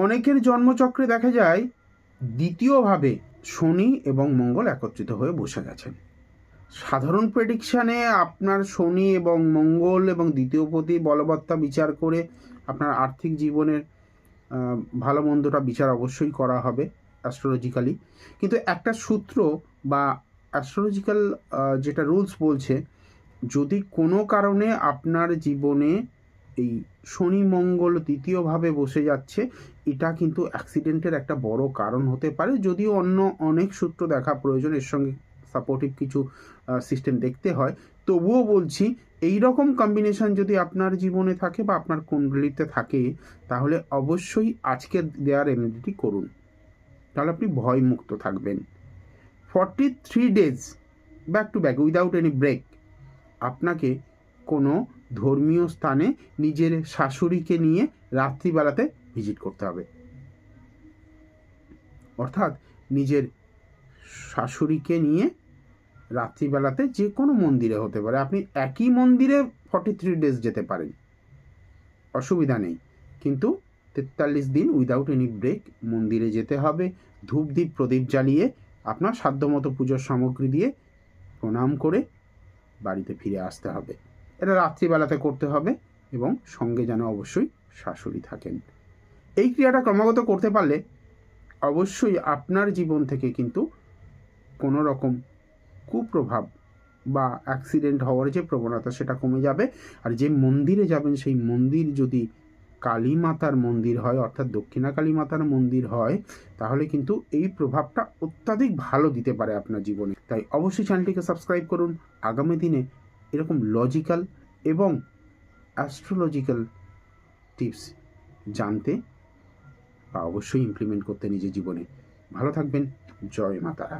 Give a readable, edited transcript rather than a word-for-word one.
অনেকের জন্মচক্রে দেখা যায় দ্বিতীয়ভাবে শনি এবং মঙ্গল একত্রিত হয়ে বসে গেছেন। সাধারণ প্রেডিকশানে আপনার শনি এবং মঙ্গল এবং দ্বিতীয়পতি বলবত্তা বিচার করে আপনার আর্থিক জীবনের ভালো মন্দটা বিচার অবশ্যই করা হবে অ্যাস্ট্রোলজিক্যালি। কিন্তু একটা সূত্র বা অ্যাস্ট্রোলজিক্যাল যেটা রুলস বলছে, যদি কোনো কারণে আপনার জীবনে এই শনি মঙ্গল দ্বিতীয়ভাবে বসে যাচ্ছে, এটা কিন্তু অ্যাক্সিডেন্টের একটা বড় কারণ হতে পারে। যদিও অন্য অনেক সূত্র দেখা প্রয়োজন, এর সঙ্গে সাপোর্টিভ কিছু সিস্টেম দেখতে হয়, তবুও বলছি এই রকম কম্বিনেশন যদি আপনার জীবনে থাকে বা আপনার কুণ্ডলিতে থাকে, তাহলে অবশ্যই আজকের দেওয়ার রেমেডিটি করুন, তাহলে আপনি ভয়মুক্ত থাকবেন। 43 days back to back without any break আপনাকে কোনো ধর্মীয় স্থানে নিজের শাশুড়িকে নিয়ে রাত্রিবেলাতে ভিজিট করতে হবে। অর্থাৎ নিজের শাশুড়িকে নিয়ে রাত্রিবেলাতে যে কোনো মন্দিরে হতে পারে, আপনি একই মন্দিরে 43 days যেতে পারেন, অসুবিধা নেই, কিন্তু 43 দিন উইদাউট এনি ব্রেক মন্দিরে যেতে হবে। ধূপদীপ প্রদীপ জ্বালিয়ে আপনার সাধ্যমতো পুজোর সামগ্রী দিয়ে প্রণাম করে বাড়িতে ফিরে আসতে হবে। এটা রাত্রিবেলাতে করতে হবে এবং সঙ্গে যেন অবশ্যই শাশুড়ি থাকেন। এই ক্রিয়াটা ক্রমাগত করতে পারলে অবশ্যই আপনার জীবন থেকে কিন্তু কোনো রকম কুপ্রভাব বা অ্যাক্সিডেন্ট হওয়ার যে প্রবণতা সেটা কমে যাবে। আর যে মন্দিরে যাবেন সেই মন্দির যদি কালী মাতার মন্দির হয়, অর্থাৎ দক্ষিণা কালী মাতার মন্দির হয়, তাহলে কিন্তু এই প্রভাবটা অত্যাধিক ভালো দিতে পারে আপনার জীবনে। তাই অবশ্যই চ্যানেলটিকে সাবস্ক্রাইব করুন। আগামী দিনে এরকম লজিক্যাল এবং অ্যাস্ট্রোলজিক্যাল টিপস জানতে বা অবশ্যই ইমপ্লিমেন্ট করতে নিজের জীবনে। ভালো থাকবেন। জয় মাতারা।